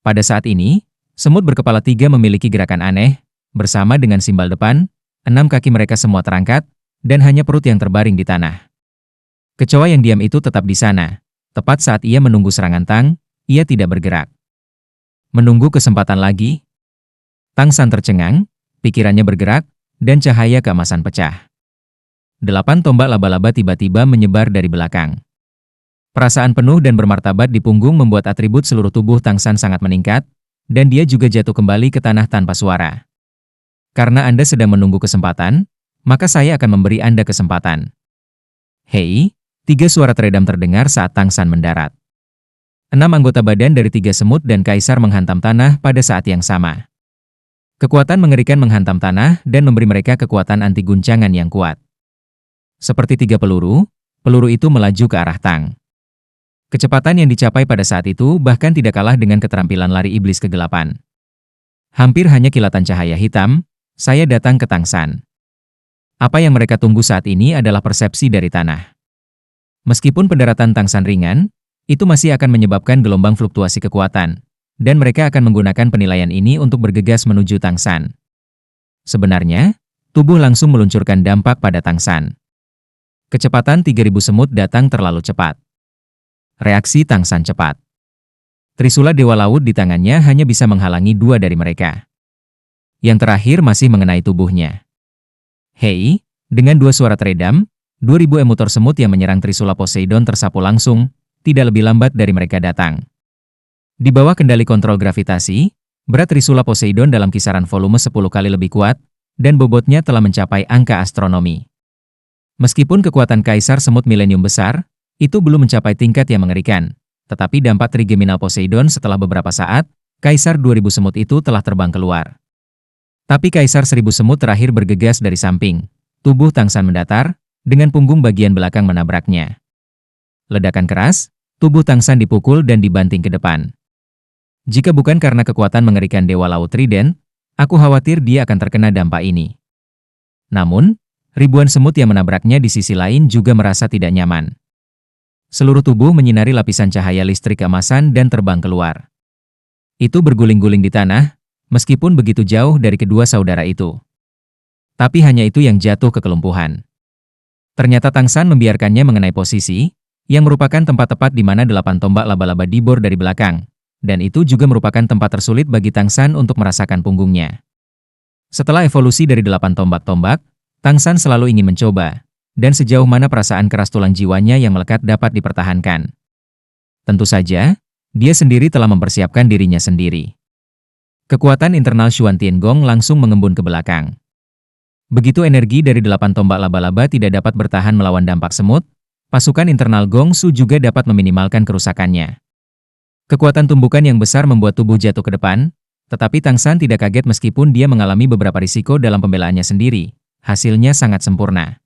Pada saat ini, semut berkepala 3 memiliki gerakan aneh, bersama dengan simbal depan, 6 kaki mereka semua terangkat, dan hanya perut yang terbaring di tanah. Kecoa yang diam itu tetap di sana. Tepat saat ia menunggu serangan Tang, ia tidak bergerak. Menunggu kesempatan lagi, Tang San tercengang, pikirannya bergerak, dan cahaya keemasan pecah. 8 tombak laba-laba tiba-tiba menyebar dari belakang. Perasaan penuh dan bermartabat di punggung membuat atribut seluruh tubuh Tang San sangat meningkat, dan dia juga jatuh kembali ke tanah tanpa suara. Karena Anda sedang menunggu kesempatan, maka saya akan memberi Anda kesempatan. Hei, 3 suara teredam terdengar saat Tang San mendarat. 6 anggota badan dari 3 semut dan kaisar menghantam tanah pada saat yang sama. Kekuatan mengerikan menghantam tanah dan memberi mereka kekuatan anti guncangan yang kuat. Seperti 3 peluru, peluru itu melaju ke arah Tang. Kecepatan yang dicapai pada saat itu bahkan tidak kalah dengan keterampilan lari iblis kegelapan. Hampir hanya kilatan cahaya hitam, saya datang ke Tang San. Apa yang mereka tunggu saat ini adalah persepsi dari tanah. Meskipun pendaratan Tang San ringan, itu masih akan menyebabkan gelombang fluktuasi kekuatan, dan mereka akan menggunakan penilaian ini untuk bergegas menuju Tang San. Sebenarnya, tubuh langsung meluncurkan dampak pada Tang San. Kecepatan 3.000 semut datang terlalu cepat. Reaksi Tang San cepat. Trisula Dewa Laut di tangannya hanya bisa menghalangi 2 dari mereka. Yang terakhir masih mengenai tubuhnya. Hei, dengan 2 suara teredam, 2.000 emutor semut yang menyerang Trisula Poseidon tersapu langsung, tidak lebih lambat dari mereka datang. Di bawah kendali kontrol gravitasi, berat Trisula Poseidon dalam kisaran volume 10 kali lebih kuat, dan bobotnya telah mencapai angka astronomi. Meskipun kekuatan Kaisar Semut Milenium besar, itu belum mencapai tingkat yang mengerikan, tetapi dampak trigeminal Poseidon setelah beberapa saat, Kaisar 2000 semut itu telah terbang keluar. Tapi Kaisar 1000 semut terakhir bergegas dari samping. Tubuh Tang San mendatar, dengan punggung bagian belakang menabraknya. Ledakan keras, tubuh Tang San dipukul dan dibanting ke depan. Jika bukan karena kekuatan mengerikan Dewa Laut Trident, aku khawatir dia akan terkena dampak ini. Namun, ribuan semut yang menabraknya di sisi lain juga merasa tidak nyaman. Seluruh tubuh menyinari lapisan cahaya listrik keemasan dan terbang keluar. Itu berguling-guling di tanah, meskipun begitu jauh dari kedua saudara itu. Tapi hanya itu yang jatuh ke kelumpuhan. Ternyata Tang San membiarkannya mengenai posisi, yang merupakan tempat tepat di mana 8 tombak laba-laba dibor dari belakang, dan itu juga merupakan tempat tersulit bagi Tang San untuk merasakan punggungnya. Setelah evolusi dari 8 tombak-tombak, Tang San selalu ingin mencoba, dan sejauh mana perasaan keras tulang jiwanya yang melekat dapat dipertahankan. Tentu saja, dia sendiri telah mempersiapkan dirinya sendiri. Kekuatan internal Xuan Tiangong langsung mengembun ke belakang. Begitu energi dari 8 tombak laba-laba tidak dapat bertahan melawan dampak semut, pasukan internal Gong Su juga dapat meminimalkan kerusakannya. Kekuatan tumbukan yang besar membuat tubuh jatuh ke depan, tetapi Tang San tidak kaget meskipun dia mengalami beberapa risiko dalam pembelaannya sendiri. Hasilnya sangat sempurna.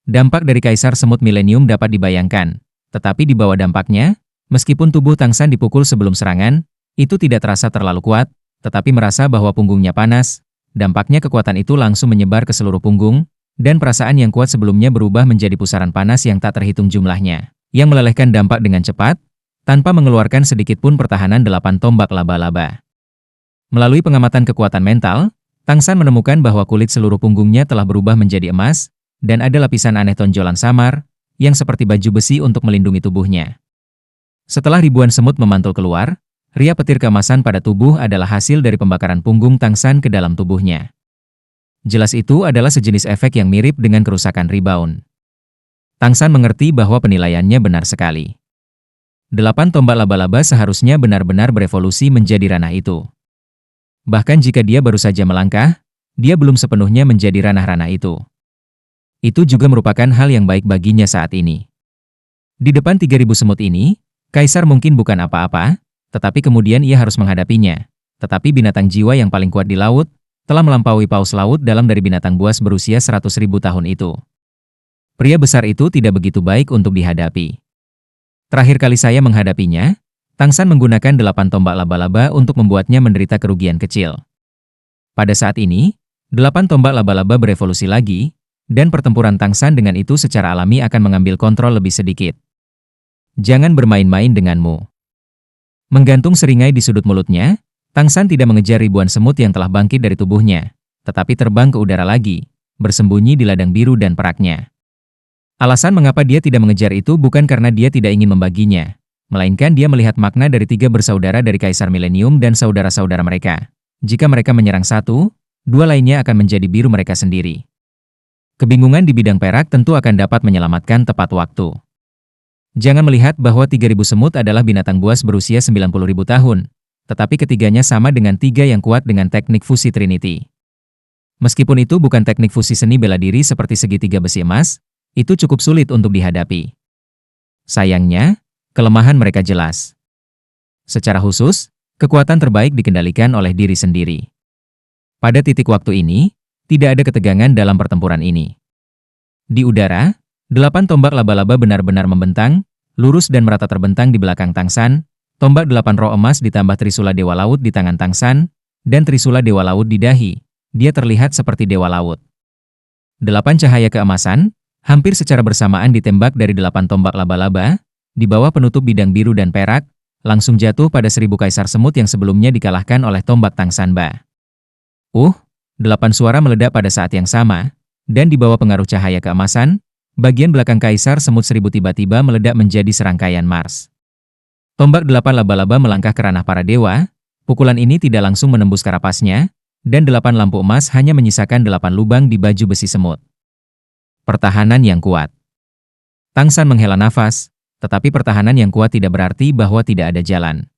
Dampak dari Kaisar Semut Milenium dapat dibayangkan, tetapi di bawah dampaknya, meskipun tubuh Tang San dipukul sebelum serangan, itu tidak terasa terlalu kuat, tetapi merasa bahwa punggungnya panas. Dampaknya kekuatan itu langsung menyebar ke seluruh punggung, dan perasaan yang kuat sebelumnya berubah menjadi pusaran panas yang tak terhitung jumlahnya, yang melelehkan dampak dengan cepat, tanpa mengeluarkan sedikit pun pertahanan 8 tombak laba-laba. Melalui pengamatan kekuatan mental, Tang San menemukan bahwa kulit seluruh punggungnya telah berubah menjadi emas, dan ada lapisan aneh tonjolan samar, yang seperti baju besi untuk melindungi tubuhnya. Setelah ribuan semut memantul keluar, ria petir keemasan pada tubuh adalah hasil dari pembakaran punggung Tang San ke dalam tubuhnya. Jelas itu adalah sejenis efek yang mirip dengan kerusakan rebound. Tang San mengerti bahwa penilaiannya benar sekali. 8 tombak laba-laba seharusnya benar-benar berevolusi menjadi ranah itu. Bahkan jika dia baru saja melangkah, dia belum sepenuhnya menjadi ranah-ranah itu. Itu juga merupakan hal yang baik baginya saat ini. Di depan 3.000 semut ini, Kaisar mungkin bukan apa-apa, tetapi kemudian ia harus menghadapinya. Tetapi binatang jiwa yang paling kuat di laut, telah melampaui paus laut dalam dari binatang buas berusia 100.000 tahun itu. Pria besar itu tidak begitu baik untuk dihadapi. Terakhir kali saya menghadapinya, Tang San menggunakan 8 tombak laba-laba untuk membuatnya menderita kerugian kecil. Pada saat ini, 8 tombak laba-laba berevolusi lagi, dan pertempuran Tang San dengan itu secara alami akan mengambil kontrol lebih sedikit. Jangan bermain-main denganmu. Menggantung seringai di sudut mulutnya, Tang San tidak mengejar ribuan semut yang telah bangkit dari tubuhnya, tetapi terbang ke udara lagi, bersembunyi di ladang biru dan peraknya. Alasan mengapa dia tidak mengejar itu bukan karena dia tidak ingin membaginya, melainkan dia melihat makna dari tiga bersaudara dari Kaisar Milenium dan saudara-saudara mereka. Jika mereka menyerang satu, dua lainnya akan menjadi biru mereka sendiri. Kebingungan di bidang perak tentu akan dapat menyelamatkan tepat waktu. Jangan melihat bahwa 3.000 semut adalah binatang buas berusia 90.000 tahun, tetapi ketiganya sama dengan tiga yang kuat dengan teknik fusi Trinity. Meskipun itu bukan teknik fusi seni bela diri seperti segitiga besi emas, itu cukup sulit untuk dihadapi. Sayangnya, kelemahan mereka jelas. Secara khusus, kekuatan terbaik dikendalikan oleh diri sendiri. Pada titik waktu ini, tidak ada ketegangan dalam pertempuran ini. Di udara, 8 tombak laba-laba benar-benar membentang, lurus dan merata terbentang di belakang Tang San, tombak 8 roh emas ditambah Trisula Dewa Laut di tangan Tang San, dan Trisula Dewa Laut di dahi. Dia terlihat seperti Dewa Laut. 8 cahaya keemasan, hampir secara bersamaan ditembak dari 8 tombak laba-laba, di bawah penutup bidang biru dan perak, langsung jatuh pada 1000 kaisar semut yang sebelumnya dikalahkan oleh tombak Tang San Ba. 8 suara meledak pada saat yang sama, dan di bawah pengaruh cahaya keemasan, bagian belakang Kaisar Semut 1000 tiba-tiba meledak menjadi serangkaian Mars. Tombak 8 laba-laba melangkah ke ranah para dewa, pukulan ini tidak langsung menembus karapasnya, dan 8 lampu emas hanya menyisakan 8 lubang di baju besi semut. Pertahanan yang kuat. Tang San menghela nafas, tetapi pertahanan yang kuat tidak berarti bahwa tidak ada jalan.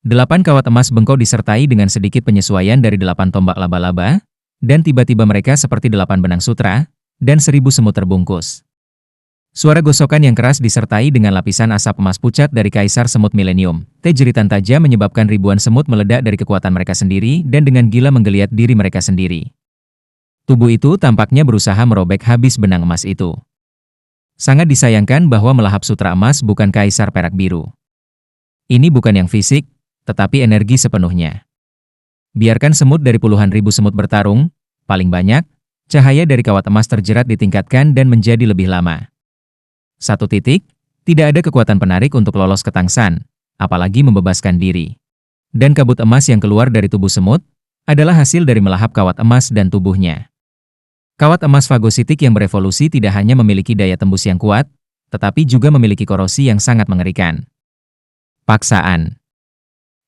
8 kawat emas bengkok disertai dengan sedikit penyesuaian dari 8 tombak laba-laba, dan tiba-tiba mereka seperti 8 benang sutra, dan 1000 semut terbungkus. Suara gosokan yang keras disertai dengan lapisan asap emas pucat dari Kaisar Semut Milenium. Jeritan tajam menyebabkan ribuan semut meledak dari kekuatan mereka sendiri dan dengan gila menggeliat diri mereka sendiri. Tubuh itu tampaknya berusaha merobek habis benang emas itu. Sangat disayangkan bahwa melahap sutra emas bukan Kaisar Perak Biru. Ini bukan yang fisik, tetapi energi sepenuhnya. Biarkan semut dari puluhan ribu semut bertarung, paling banyak, cahaya dari kawat emas terjerat ditingkatkan dan menjadi lebih lama. Satu titik, tidak ada kekuatan penarik untuk lolos ke Tang San, apalagi membebaskan diri. Dan kabut emas yang keluar dari tubuh semut, adalah hasil dari melahap kawat emas dan tubuhnya. Kawat emas fagositik yang berevolusi tidak hanya memiliki daya tembus yang kuat, tetapi juga memiliki korosi yang sangat mengerikan. Paksaan.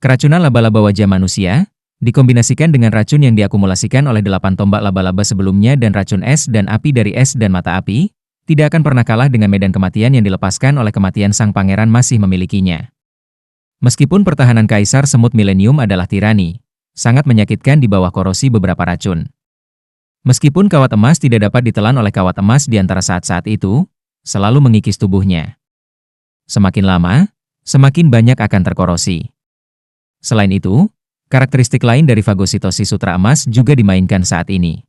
Keracunan laba-laba wajah manusia, dikombinasikan dengan racun yang diakumulasikan oleh 8 tombak laba-laba sebelumnya dan racun es dan api dari es dan mata api, tidak akan pernah kalah dengan medan kematian yang dilepaskan oleh kematian sang pangeran masih memilikinya. Meskipun pertahanan Kaisar Semut Milenium adalah tirani, sangat menyakitkan di bawah korosi beberapa racun. Meskipun kawat emas tidak dapat ditelan oleh kawat emas di antara saat-saat itu, selalu mengikis tubuhnya. Semakin lama, semakin banyak akan terkorosi. Selain itu, karakteristik lain dari fagositosis sutra emas juga dimainkan saat ini.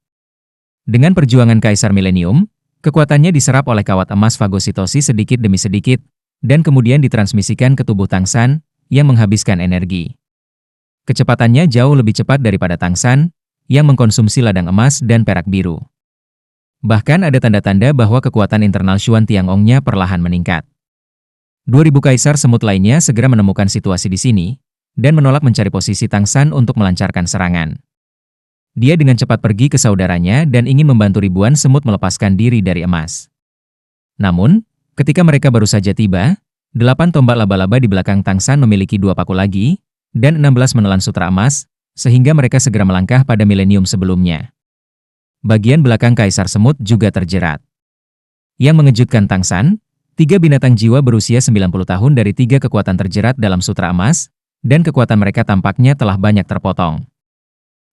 Dengan perjuangan Kaisar Milenium, kekuatannya diserap oleh kawat emas fagositosis sedikit demi sedikit, dan kemudian ditransmisikan ke tubuh Tang San, yang menghabiskan energi. Kecepatannya jauh lebih cepat daripada Tang San, yang mengkonsumsi ladang emas dan perak biru. Bahkan ada tanda-tanda bahwa kekuatan internal Xuan Tiangongnya perlahan meningkat. 2000 Kaisar Semut lainnya segera menemukan situasi di sini, dan menolak mencari posisi Tang San untuk melancarkan serangan. Dia dengan cepat pergi ke saudaranya dan ingin membantu ribuan semut melepaskan diri dari emas. Namun, ketika mereka baru saja tiba, 8 tombak laba-laba di belakang Tang San memiliki 2 paku lagi, dan 16 menelan sutra emas, sehingga mereka segera melangkah pada milenium sebelumnya. Bagian belakang Kaisar Semut juga terjerat. Yang mengejutkan Tang San, 3 binatang jiwa berusia 90 tahun dari 3 kekuatan terjerat dalam sutra emas, dan kekuatan mereka tampaknya telah banyak terpotong.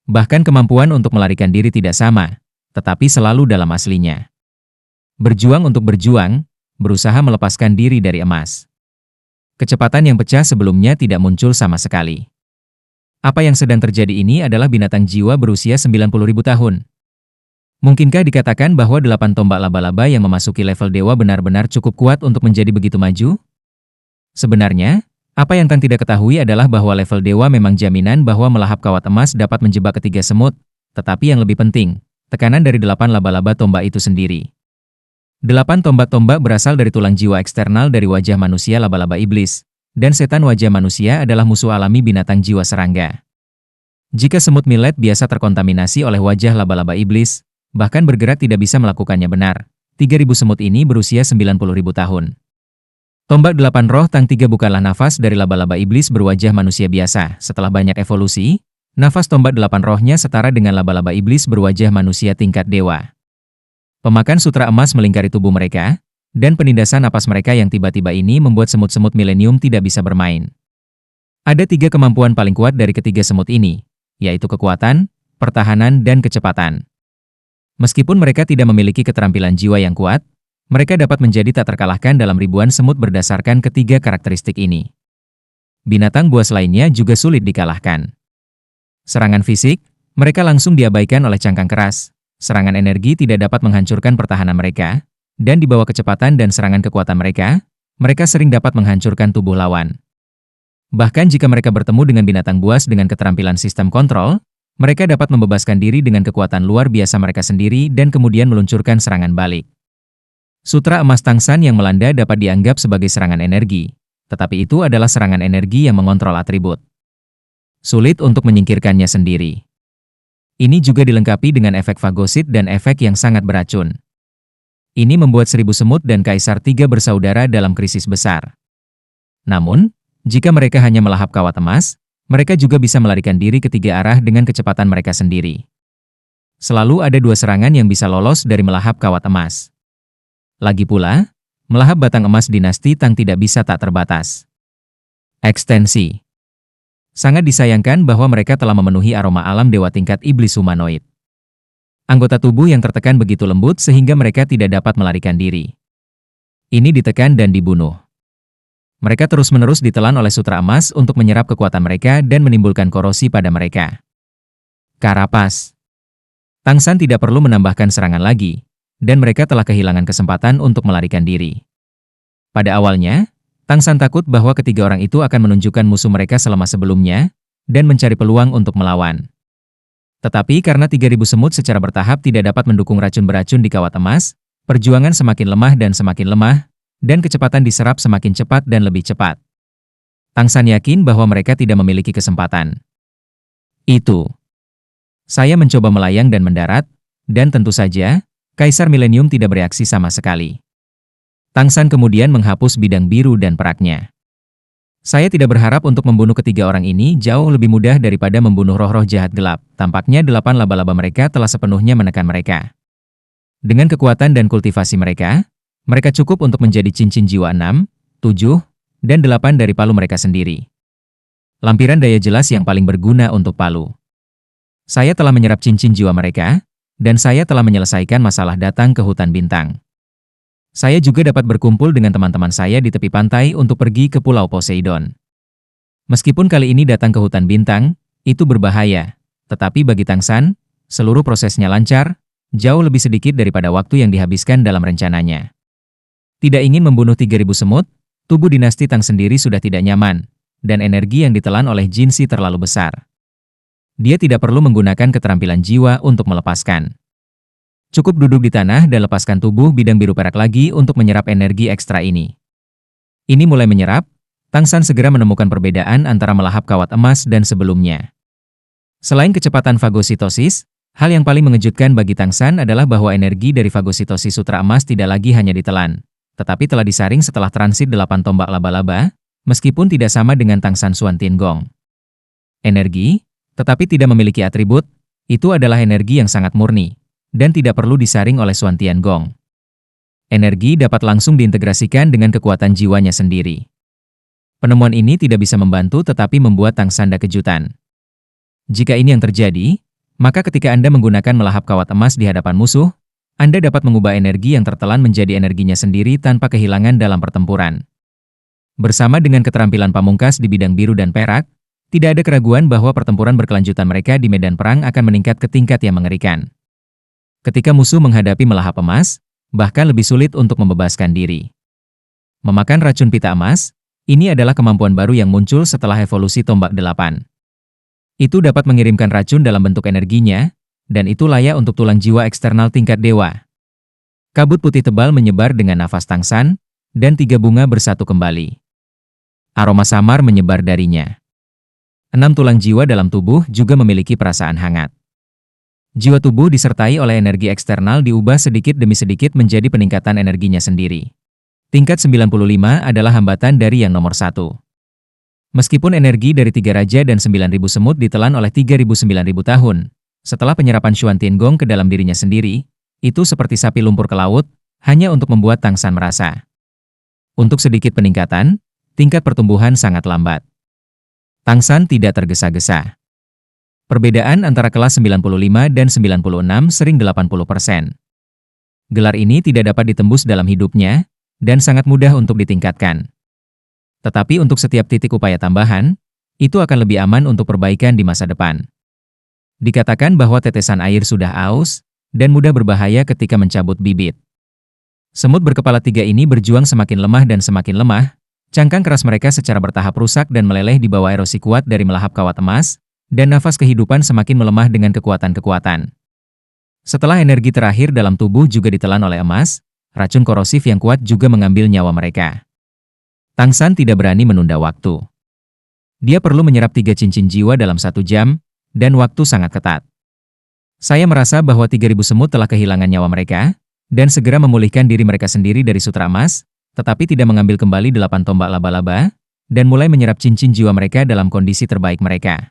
Bahkan kemampuan untuk melarikan diri tidak sama, tetapi selalu dalam aslinya. Berjuang untuk berjuang, berusaha melepaskan diri dari emas. Kecepatan yang pecah sebelumnya tidak muncul sama sekali. Apa yang sedang terjadi ini adalah binatang jiwa berusia 90.000 tahun. Mungkinkah dikatakan bahwa 8 tombak laba-laba yang memasuki level dewa benar-benar cukup kuat untuk menjadi begitu maju? Sebenarnya, apa yang Tang tidak ketahui adalah bahwa level dewa memang jaminan bahwa melahap kawat emas dapat menjebak ketiga semut, tetapi yang lebih penting, tekanan dari 8 laba-laba tombak itu sendiri. 8 tombak-tombak berasal dari tulang jiwa eksternal dari wajah manusia laba-laba iblis, dan setan wajah manusia adalah musuh alami binatang jiwa serangga. Jika semut millet biasa terkontaminasi oleh wajah laba-laba iblis, bahkan bergerak tidak bisa melakukannya benar, 3.000 semut ini berusia 90.000 tahun. Tombak 8 roh Tang 3 bukanlah nafas dari laba-laba iblis berwajah manusia biasa. Setelah banyak evolusi, nafas tombak 8 rohnya setara dengan laba-laba iblis berwajah manusia tingkat dewa. Pemakan sutra emas melingkari tubuh mereka, dan penindasan napas mereka yang tiba-tiba ini membuat semut-semut milenium tidak bisa bermain. Ada 3 kemampuan paling kuat dari ketiga semut ini, yaitu kekuatan, pertahanan, dan kecepatan. Meskipun mereka tidak memiliki keterampilan jiwa yang kuat, mereka dapat menjadi tak terkalahkan dalam ribuan semut berdasarkan ketiga karakteristik ini. Binatang buas lainnya juga sulit dikalahkan. Serangan fisik, mereka langsung diabaikan oleh cangkang keras. Serangan energi tidak dapat menghancurkan pertahanan mereka, dan di bawah kecepatan dan serangan kekuatan mereka, mereka sering dapat menghancurkan tubuh lawan. Bahkan jika mereka bertemu dengan binatang buas dengan keterampilan sistem kontrol, mereka dapat membebaskan diri dengan kekuatan luar biasa mereka sendiri dan kemudian meluncurkan serangan balik. Sutra emas Tangsan yang melanda dapat dianggap sebagai serangan energi, tetapi itu adalah serangan energi yang mengontrol atribut. Sulit untuk menyingkirkannya sendiri. Ini juga dilengkapi dengan efek fagosit dan efek yang sangat beracun. Ini membuat 1.000 semut dan Kaisar 3 bersaudara dalam krisis besar. Namun, jika mereka hanya melahap kawat emas, mereka juga bisa melarikan diri ke 3 arah dengan kecepatan mereka sendiri. Selalu ada 2 serangan yang bisa lolos dari melahap kawat emas. Lagi pula, melahap batang emas dinasti Tang tidak bisa tak terbatas. Ekstensi. Sangat disayangkan bahwa mereka telah memenuhi aroma alam dewa tingkat iblis humanoid. Anggota tubuh yang tertekan begitu lembut sehingga mereka tidak dapat melarikan diri. Ini ditekan dan dibunuh. Mereka terus-menerus ditelan oleh sutra emas untuk menyerap kekuatan mereka dan menimbulkan korosi pada mereka. Karapas. Tangsan tidak perlu menambahkan serangan lagi, dan mereka telah kehilangan kesempatan untuk melarikan diri. Pada awalnya, Tangsan takut bahwa ketiga orang itu akan menunjukkan musuh mereka selama sebelumnya, dan mencari peluang untuk melawan. Tetapi karena 3.000 semut secara bertahap tidak dapat mendukung racun beracun di kawat emas, perjuangan semakin lemah, dan kecepatan diserap semakin cepat dan lebih cepat. Tangsan yakin bahwa mereka tidak memiliki kesempatan. Saya mencoba melayang dan mendarat, dan tentu saja, Kaisar Milenium tidak bereaksi sama sekali. Tangsan kemudian menghapus bidang biru dan peraknya. Saya tidak berharap untuk membunuh ketiga orang ini jauh lebih mudah daripada membunuh roh-roh jahat gelap. Tampaknya 8 laba-laba mereka telah sepenuhnya menekan mereka. Dengan kekuatan dan kultivasi mereka cukup untuk menjadi cincin jiwa 6, 7, dan 8 dari palu mereka sendiri. Lampiran daya jelas yang paling berguna untuk palu. Saya telah menyerap cincin jiwa mereka, dan saya telah menyelesaikan masalah datang ke hutan bintang. Saya juga dapat berkumpul dengan teman-teman saya di tepi pantai untuk pergi ke Pulau Poseidon. Meskipun kali ini datang ke hutan bintang, itu berbahaya, tetapi bagi Tangsan, seluruh prosesnya lancar, jauh lebih sedikit daripada waktu yang dihabiskan dalam rencananya. Tidak ingin membunuh 3.000 semut, tubuh dinasti Tang sendiri sudah tidak nyaman, dan energi yang ditelan oleh Jinsi terlalu besar. Dia tidak perlu menggunakan keterampilan jiwa untuk melepaskan. Cukup duduk di tanah dan lepaskan tubuh bidang biru perak lagi untuk menyerap energi ekstra ini. Ini mulai menyerap, Tangsan segera menemukan perbedaan antara melahap kawat emas dan sebelumnya. Selain kecepatan fagositosis, hal yang paling mengejutkan bagi Tangsan adalah bahwa energi dari fagositosis sutra emas tidak lagi hanya ditelan, tetapi telah disaring setelah transit 8 tombak laba-laba, meskipun tidak sama dengan Tangsan Xuan Tiangong. Energi, tetapi tidak memiliki atribut, itu adalah energi yang sangat murni, dan tidak perlu disaring oleh Xuan Tiangong. Energi dapat langsung diintegrasikan dengan kekuatan jiwanya sendiri. Penemuan ini tidak bisa membantu tetapi membuat Tangsan kejutan. Jika ini yang terjadi, maka ketika Anda menggunakan melahap kawat emas di hadapan musuh, Anda dapat mengubah energi yang tertelan menjadi energinya sendiri tanpa kehilangan dalam pertempuran. Bersama dengan keterampilan pamungkas di bidang biru dan perak, tidak ada keraguan bahwa pertempuran berkelanjutan mereka di medan perang akan meningkat ke tingkat yang mengerikan. Ketika musuh menghadapi melahap emas, bahkan lebih sulit untuk membebaskan diri. Memakan racun pita emas, ini adalah kemampuan baru yang muncul setelah evolusi tombak 8. Itu dapat mengirimkan racun dalam bentuk energinya, dan itu layak untuk tulang jiwa eksternal tingkat dewa. Kabut putih tebal menyebar dengan nafas Tangsan, dan 3 bunga bersatu kembali. Aroma samar menyebar darinya. 6 tulang jiwa dalam tubuh juga memiliki perasaan hangat. Jiwa tubuh disertai oleh energi eksternal diubah sedikit demi sedikit menjadi peningkatan energinya sendiri. Tingkat 95 adalah hambatan dari yang nomor 1. Meskipun energi dari 3 raja dan 9.000 semut ditelan oleh 3.000-9.000 tahun, setelah penyerapan Xuan Tiangong ke dalam dirinya sendiri, itu seperti sapi lumpur ke laut, hanya untuk membuat Tang San merasa. Untuk sedikit peningkatan, tingkat pertumbuhan sangat lambat. Tang San tidak tergesa-gesa. Perbedaan antara kelas 95 dan 96 sering 80%. Gelar ini tidak dapat ditembus dalam hidupnya, dan sangat mudah untuk ditingkatkan. Tetapi untuk setiap titik upaya tambahan, itu akan lebih aman untuk perbaikan di masa depan. Dikatakan bahwa tetesan air sudah aus, dan mudah berbahaya ketika mencabut bibit. Semut berkepala 3 ini berjuang semakin lemah dan semakin lemah, cangkang keras mereka secara bertahap rusak dan meleleh di bawah erosi kuat dari melahap kawat emas, dan nafas kehidupan semakin melemah dengan kekuatan-kekuatan. Setelah energi terakhir dalam tubuh juga ditelan oleh emas, racun korosif yang kuat juga mengambil nyawa mereka. Tang San tidak berani menunda waktu. Dia perlu menyerap 3 cincin jiwa dalam 1 jam, dan waktu sangat ketat. Saya merasa bahwa 3.000 semut telah kehilangan nyawa mereka, dan segera memulihkan diri mereka sendiri dari sutra emas, tetapi tidak mengambil kembali 8 tombak laba-laba, dan mulai menyerap cincin jiwa mereka dalam kondisi terbaik mereka.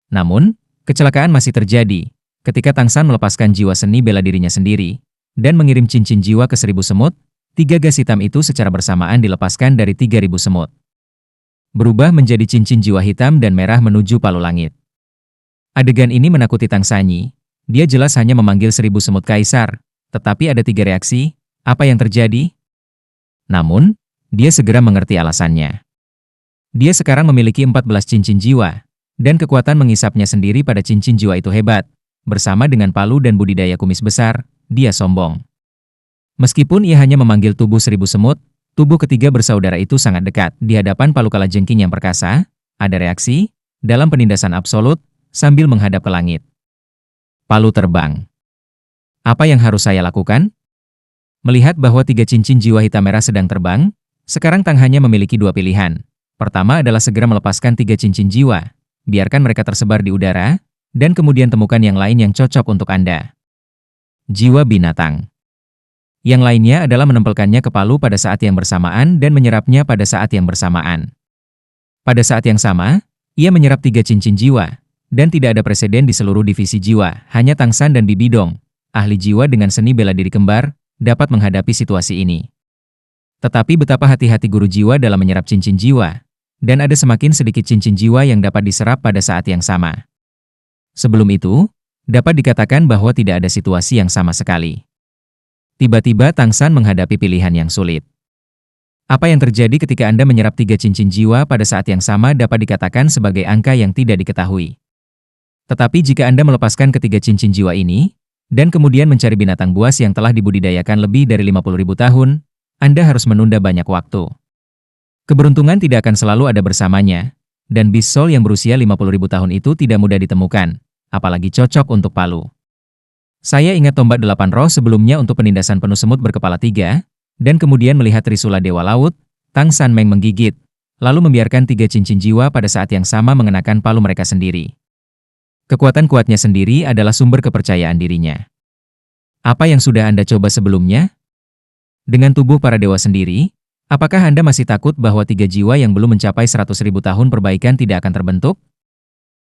Namun, kecelakaan masih terjadi, ketika Tang San melepaskan jiwa seni bela dirinya sendiri, dan mengirim cincin jiwa ke 1.000 semut, 3 gas hitam itu secara bersamaan dilepaskan dari 3.000 semut. Berubah menjadi cincin jiwa hitam dan merah menuju palu langit. Adegan ini menakuti Tang Sanyi, dia jelas hanya memanggil 1.000 semut kaisar, tetapi ada 3 reaksi, apa yang terjadi? Namun, dia segera mengerti alasannya. Dia sekarang memiliki 14 cincin jiwa, dan kekuatan mengisapnya sendiri pada cincin jiwa itu hebat. Bersama dengan palu dan budidaya kumis besar, dia sombong. Meskipun ia hanya memanggil tubuh 1.000 semut, tubuh ketiga bersaudara itu sangat dekat. Di hadapan palu kalajengking yang perkasa, ada reaksi, dalam penindasan absolut, sambil menghadap ke langit. Palu terbang. Apa yang harus saya lakukan? Melihat bahwa 3 cincin jiwa hitam merah sedang terbang, sekarang Tang hanya memiliki 2 pilihan. Pertama adalah segera melepaskan 3 cincin jiwa, biarkan mereka tersebar di udara, dan kemudian temukan yang lain yang cocok untuk Anda. Jiwa binatang. Yang lainnya adalah menempelkannya ke palu pada saat yang bersamaan dan menyerapnya pada saat yang bersamaan. Pada saat yang sama, ia menyerap 3 cincin jiwa, dan tidak ada preseden di seluruh divisi jiwa, hanya Tang San dan Bibi Dong, ahli jiwa dengan seni bela diri kembar, dapat menghadapi situasi ini. Tetapi betapa hati-hati guru jiwa dalam menyerap cincin jiwa, dan ada semakin sedikit cincin jiwa yang dapat diserap pada saat yang sama. Sebelum itu, dapat dikatakan bahwa tidak ada situasi yang sama sekali. Tiba-tiba Tang San menghadapi pilihan yang sulit. Apa yang terjadi ketika Anda menyerap 3 cincin jiwa pada saat yang sama dapat dikatakan sebagai angka yang tidak diketahui. Tetapi jika Anda melepaskan ketiga cincin jiwa ini, dan kemudian mencari binatang buas yang telah dibudidayakan lebih dari 50.000 tahun, Anda harus menunda banyak waktu. Keberuntungan tidak akan selalu ada bersamanya, dan bis Sol yang berusia 50.000 tahun itu tidak mudah ditemukan, apalagi cocok untuk palu. Saya ingat tombak 8 roh sebelumnya untuk penindasan penuh semut berkepala 3, dan kemudian melihat Trisula Dewa Laut, Tang San Meng menggigit, lalu membiarkan 3 cincin jiwa pada saat yang sama mengenakan palu mereka sendiri. Kekuatan kuatnya sendiri adalah sumber kepercayaan dirinya. Apa yang sudah Anda coba sebelumnya? Dengan tubuh para dewa sendiri, apakah Anda masih takut bahwa 3 jiwa yang belum mencapai 100.000 tahun perbaikan tidak akan terbentuk?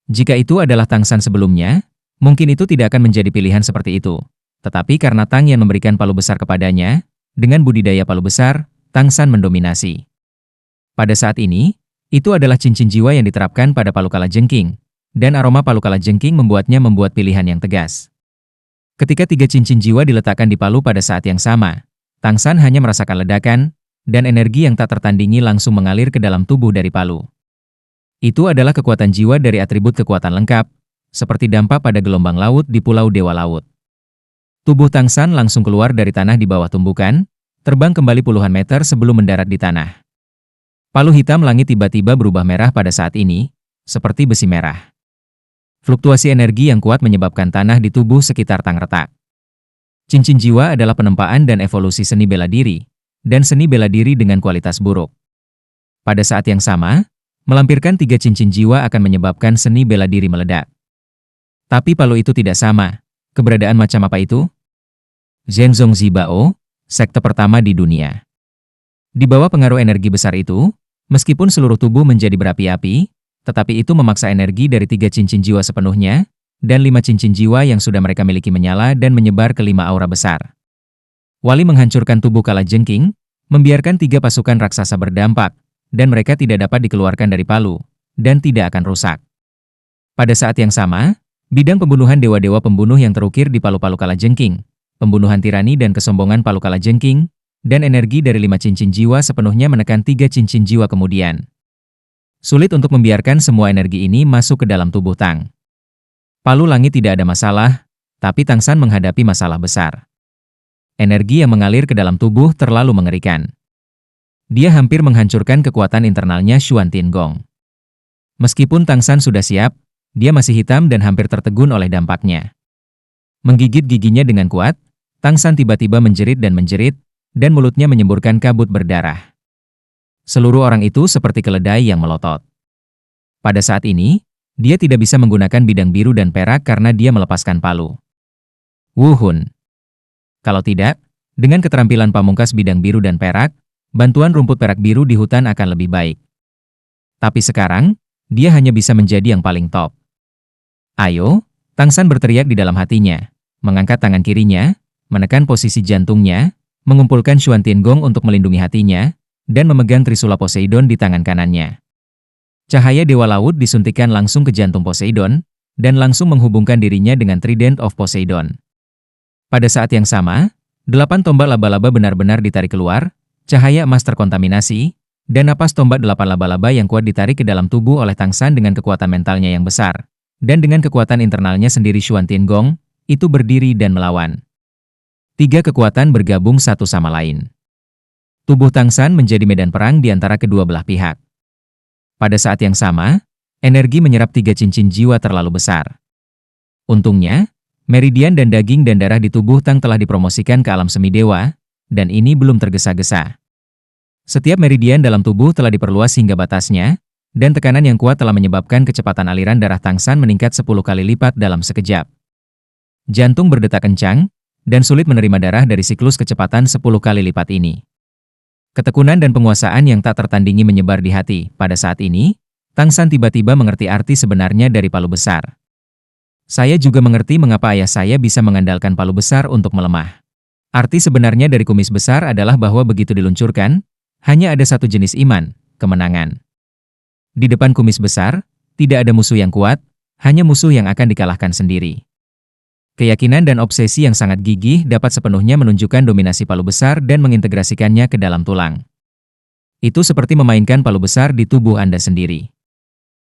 Jika itu adalah Tang San sebelumnya, mungkin itu tidak akan menjadi pilihan seperti itu. Tetapi karena Tang Yan memberikan palu besar kepadanya, dengan budidaya palu besar, Tang San mendominasi. Pada saat ini, itu adalah cincin jiwa yang diterapkan pada palu kalajengking, dan aroma palu kalajengking membuatnya membuat pilihan yang tegas. Ketika 3 cincin jiwa diletakkan di palu pada saat yang sama, Tang San hanya merasakan ledakan, dan energi yang tak tertandingi langsung mengalir ke dalam tubuh dari palu. Itu adalah kekuatan jiwa dari atribut kekuatan lengkap, seperti dampak pada gelombang laut di Pulau Dewa Laut. Tubuh Tang San langsung keluar dari tanah di bawah tumbukan, terbang kembali puluhan meter sebelum mendarat di tanah. Palu hitam langit tiba-tiba berubah merah pada saat ini, seperti besi merah. Fluktuasi energi yang kuat menyebabkan tanah di tubuh sekitar Tang retak. Cincin jiwa adalah penempaan dan evolusi seni bela diri, dan seni bela diri dengan kualitas buruk. Pada saat yang sama, melampirkan 3 cincin jiwa akan menyebabkan seni bela diri meledak. Tapi palu itu tidak sama. Keberadaan macam apa itu? Zhenzong Zibao, sekte pertama di dunia. Di bawah pengaruh energi besar itu, meskipun seluruh tubuh menjadi berapi-api, tetapi itu memaksa energi dari 3 cincin jiwa sepenuhnya, dan 5 cincin jiwa yang sudah mereka miliki menyala dan menyebar ke 5 aura besar. Wali menghancurkan tubuh kalajengking, membiarkan 3 pasukan raksasa berdampak, dan mereka tidak dapat dikeluarkan dari palu, dan tidak akan rusak. Pada saat yang sama, bidang pembunuhan dewa-dewa pembunuh yang terukir di palu-palu kalajengking, pembunuhan tirani dan kesombongan palu kalajengking, dan energi dari 5 cincin jiwa sepenuhnya menekan 3 cincin jiwa kemudian. Sulit untuk membiarkan semua energi ini masuk ke dalam tubuh Tang. Palu langit tidak ada masalah, tapi Tang San menghadapi masalah besar. Energi yang mengalir ke dalam tubuh terlalu mengerikan. Dia hampir menghancurkan kekuatan internalnya Xuan Tiangong. Meskipun Tang San sudah siap, dia masih hitam dan hampir tertegun oleh dampaknya. Menggigit giginya dengan kuat, Tang San tiba-tiba menjerit, dan mulutnya menyemburkan kabut berdarah. Seluruh orang itu seperti keledai yang melotot. Pada saat ini, dia tidak bisa menggunakan bidang biru dan perak karena dia melepaskan palu. Wu Hun. Kalau tidak, dengan keterampilan pamungkas bidang biru dan perak, bantuan rumput perak biru di hutan akan lebih baik. Tapi sekarang, dia hanya bisa menjadi yang paling top. Ayo, Tang San berteriak di dalam hatinya, mengangkat tangan kirinya, menekan posisi jantungnya, mengumpulkan Xuan Tiangong untuk melindungi hatinya, dan memegang Trisula Poseidon di tangan kanannya. Cahaya Dewa Laut disuntikkan langsung ke jantung Poseidon, dan langsung menghubungkan dirinya dengan Trident of Poseidon. Pada saat yang sama, 8 tombak laba-laba benar-benar ditarik keluar, cahaya emas terkontaminasi, dan napas tombak 8 laba-laba yang kuat ditarik ke dalam tubuh oleh Tang San dengan kekuatan mentalnya yang besar, dan dengan kekuatan internalnya sendiri Xuan Tiangong, itu berdiri dan melawan. 3 kekuatan bergabung satu sama lain. Tubuh Tang San menjadi medan perang di antara kedua belah pihak. Pada saat yang sama, energi menyerap 3 cincin jiwa terlalu besar. Untungnya, meridian dan daging dan darah di tubuh Tang telah dipromosikan ke alam semidewa, dan ini belum tergesa-gesa. Setiap meridian dalam tubuh telah diperluas hingga batasnya, dan tekanan yang kuat telah menyebabkan kecepatan aliran darah Tang San meningkat 10 kali lipat dalam sekejap. Jantung berdetak kencang, dan sulit menerima darah dari siklus kecepatan 10 kali lipat ini. Ketekunan dan penguasaan yang tak tertandingi menyebar di hati. Pada saat ini, Tang San tiba-tiba mengerti arti sebenarnya dari palu besar. Saya juga mengerti mengapa ayah saya bisa mengandalkan palu besar untuk melemah. Arti sebenarnya dari kumis besar adalah bahwa begitu diluncurkan, hanya ada satu jenis iman, kemenangan. Di depan kumis besar, tidak ada musuh yang kuat, hanya musuh yang akan dikalahkan sendiri. Keyakinan dan obsesi yang sangat gigih dapat sepenuhnya menunjukkan dominasi palu besar dan mengintegrasikannya ke dalam tulang. Itu seperti memainkan palu besar di tubuh Anda sendiri.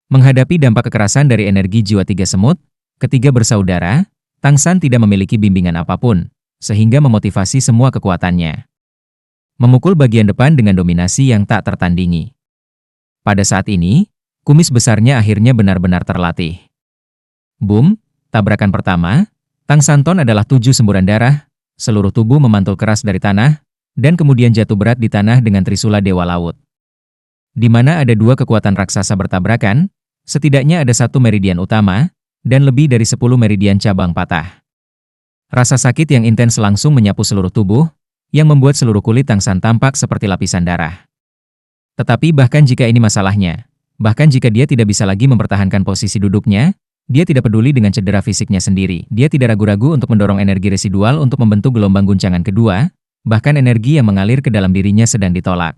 Menghadapi dampak kekerasan dari energi jiwa 3 semut, ketiga bersaudara, Tang San tidak memiliki bimbingan apapun, sehingga memotivasi semua kekuatannya. Memukul bagian depan dengan dominasi yang tak tertandingi. Pada saat ini, kumis besarnya akhirnya benar-benar terlatih. Boom, tabrakan pertama, Tang Santon adalah 7 semburan darah, seluruh tubuh memantul keras dari tanah, dan kemudian jatuh berat di tanah dengan Trisula Dewa Laut. Di mana ada 2 kekuatan raksasa bertabrakan, setidaknya ada 1 meridian utama, dan lebih dari 10 meridian cabang patah. Rasa sakit yang intens langsung menyapu seluruh tubuh, yang membuat seluruh kulit Tang San tampak seperti lapisan darah. Tetapi bahkan jika ini masalahnya, bahkan jika dia tidak bisa lagi mempertahankan posisi duduknya, dia tidak peduli dengan cedera fisiknya sendiri. Dia tidak ragu-ragu untuk mendorong energi residual untuk membentuk gelombang guncangan kedua, bahkan energi yang mengalir ke dalam dirinya sedang ditolak.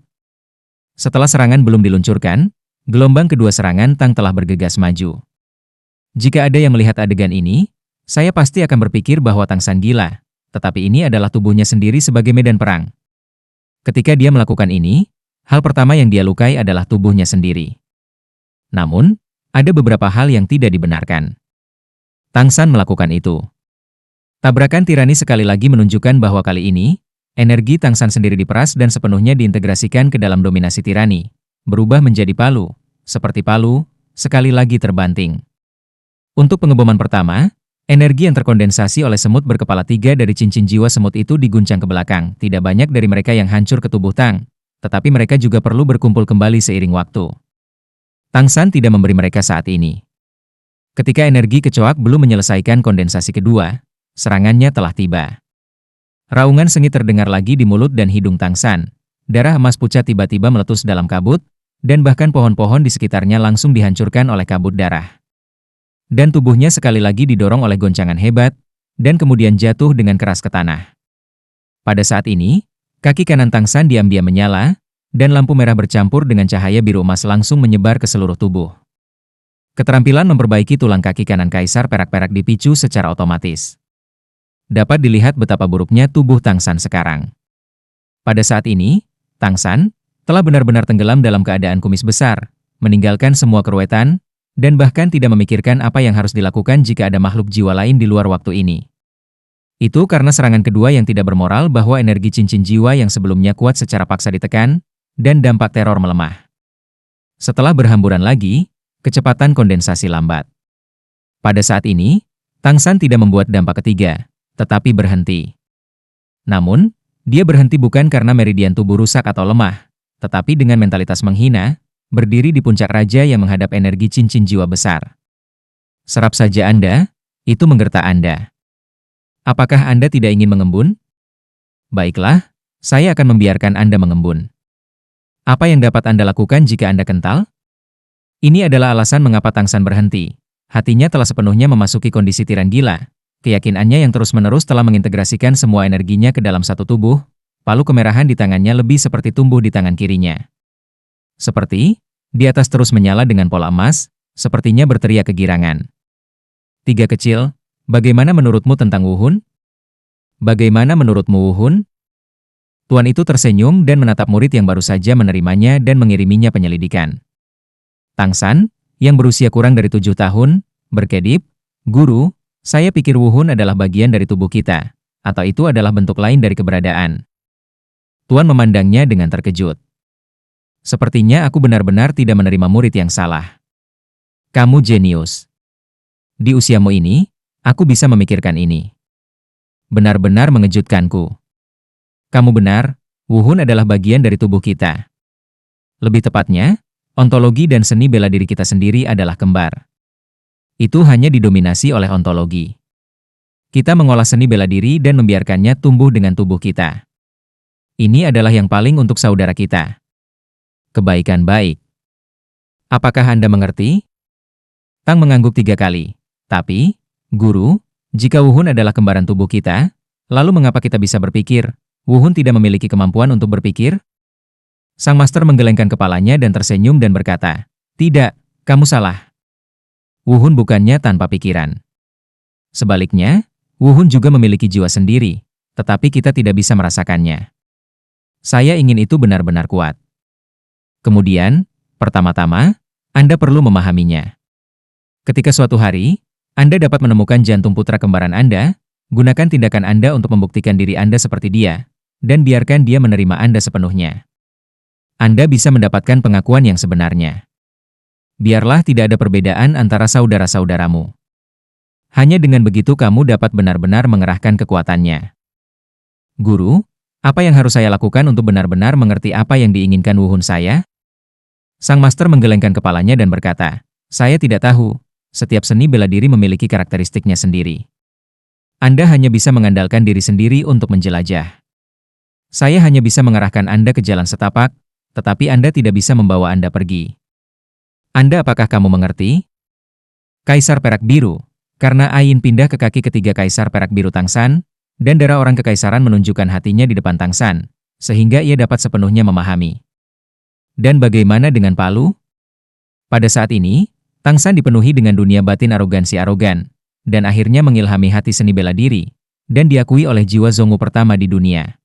Setelah serangan belum diluncurkan, gelombang kedua serangan Tang telah bergegas maju. Jika ada yang melihat adegan ini, saya pasti akan berpikir bahwa Tang San gila, tetapi ini adalah tubuhnya sendiri sebagai medan perang. Ketika dia melakukan ini, hal pertama yang dia lukai adalah tubuhnya sendiri. Namun, ada beberapa hal yang tidak dibenarkan. Tang San melakukan itu. Tabrakan tirani sekali lagi menunjukkan bahwa kali ini, energi Tang San sendiri diperas dan sepenuhnya diintegrasikan ke dalam dominasi tirani, berubah menjadi palu, seperti palu, sekali lagi terbanting. Untuk pengeboman pertama, energi yang terkondensasi oleh semut berkepala 3 dari cincin jiwa semut itu diguncang ke belakang. Tidak banyak dari mereka yang hancur ke tubuh Tang, tetapi mereka juga perlu berkumpul kembali seiring waktu. Tang San tidak memberi mereka saat ini. Ketika energi kecoak belum menyelesaikan kondensasi kedua, serangannya telah tiba. Raungan sengit terdengar lagi di mulut dan hidung Tang San. Darah emas pucat tiba-tiba meletus dalam kabut, dan bahkan pohon-pohon di sekitarnya langsung dihancurkan oleh kabut darah. Dan tubuhnya sekali lagi didorong oleh goncangan hebat, dan kemudian jatuh dengan keras ke tanah. Pada saat ini, kaki kanan Tang San diam-diam menyala, dan lampu merah bercampur dengan cahaya biru emas langsung menyebar ke seluruh tubuh. Keterampilan memperbaiki tulang kaki kanan Kaisar Perak-Perak dipicu secara otomatis. Dapat dilihat betapa buruknya tubuh Tang San sekarang. Pada saat ini, Tang San telah benar-benar tenggelam dalam keadaan kumis besar, meninggalkan semua keruwetan, dan bahkan tidak memikirkan apa yang harus dilakukan jika ada makhluk jiwa lain di luar waktu ini. Itu karena serangan kedua yang tidak bermoral bahwa energi cincin jiwa yang sebelumnya kuat secara paksa ditekan, dan dampak teror melemah. Setelah berhamburan lagi, kecepatan kondensasi lambat. Pada saat ini, Tang San tidak membuat dampak ketiga, tetapi berhenti. Namun, dia berhenti bukan karena meridian tubuh rusak atau lemah, tetapi dengan mentalitas menghina, berdiri di puncak raja yang menghadap energi cincin jiwa besar. Serap saja Anda, itu menggertak Anda. Apakah Anda tidak ingin mengembun? Baiklah, saya akan membiarkan Anda mengembun. Apa yang dapat Anda lakukan jika Anda kental? Ini adalah alasan mengapa Tang San berhenti. Hatinya telah sepenuhnya memasuki kondisi tiran gila. Keyakinannya yang terus-menerus telah mengintegrasikan semua energinya ke dalam satu tubuh. Palu kemerahan di tangannya lebih seperti tumbuh di tangan kirinya. Seperti, di atas terus menyala dengan pola emas, sepertinya berteriak kegirangan. Tiga kecil, bagaimana menurutmu tentang Wu Hun? Bagaimana menurutmu Wu Hun? Tuan itu tersenyum dan menatap murid yang baru saja menerimanya dan mengiriminya penyelidikan. Tang San, yang berusia kurang dari 7 tahun, berkedip, "Guru, saya pikir Wu Hun adalah bagian dari tubuh kita, atau itu adalah bentuk lain dari keberadaan." Tuan memandangnya dengan terkejut. "Sepertinya aku benar-benar tidak menerima murid yang salah. Kamu jenius. Di usiamu ini, aku bisa memikirkan ini. Benar-benar mengejutkanku. Kamu benar, Wu Hun adalah bagian dari tubuh kita. Lebih tepatnya, ontologi dan seni bela diri kita sendiri adalah kembar. Itu hanya didominasi oleh ontologi. Kita mengolah seni bela diri dan membiarkannya tumbuh dengan tubuh kita. Ini adalah yang paling untuk saudara kita. Kebaikan baik. Apakah Anda mengerti?" Tang mengangguk 3 kali. "Tapi, Guru, jika Wu Hun adalah kembaran tubuh kita, lalu mengapa kita bisa berpikir, Wu Hun tidak memiliki kemampuan untuk berpikir?" Sang master menggelengkan kepalanya dan tersenyum dan berkata, "Tidak, kamu salah. Wu Hun bukannya tanpa pikiran. Sebaliknya, Wu Hun juga memiliki jiwa sendiri, tetapi kita tidak bisa merasakannya. Saya ingin itu benar-benar kuat. Kemudian, pertama-tama, Anda perlu memahaminya. Ketika suatu hari, Anda dapat menemukan jantung putra kembaran Anda, gunakan tindakan Anda untuk membuktikan diri Anda seperti dia, dan biarkan dia menerima Anda sepenuhnya. Anda bisa mendapatkan pengakuan yang sebenarnya. Biarlah tidak ada perbedaan antara saudara-saudaramu. Hanya dengan begitu kamu dapat benar-benar mengerahkan kekuatannya." "Guru, apa yang harus saya lakukan untuk benar-benar mengerti apa yang diinginkan Wu Hun saya?" Sang master menggelengkan kepalanya dan berkata, "Saya tidak tahu. Setiap seni bela diri memiliki karakteristiknya sendiri. Anda hanya bisa mengandalkan diri sendiri untuk menjelajah. Saya hanya bisa mengarahkan Anda ke jalan setapak, tetapi Anda tidak bisa membawa Anda pergi. Anda apakah kamu mengerti?" Kaisar Perak Biru, karena Ain pindah ke kaki ketiga Kaisar Perak Biru Tang San, dan darah orang kekaisaran menunjukkan hatinya di depan Tang San, sehingga ia dapat sepenuhnya memahami. Dan bagaimana dengan Palu? Pada saat ini, Tang San dipenuhi dengan dunia batin arogansi arogan, dan akhirnya mengilhami hati seni bela diri, dan diakui oleh jiwa Zongwu pertama di dunia.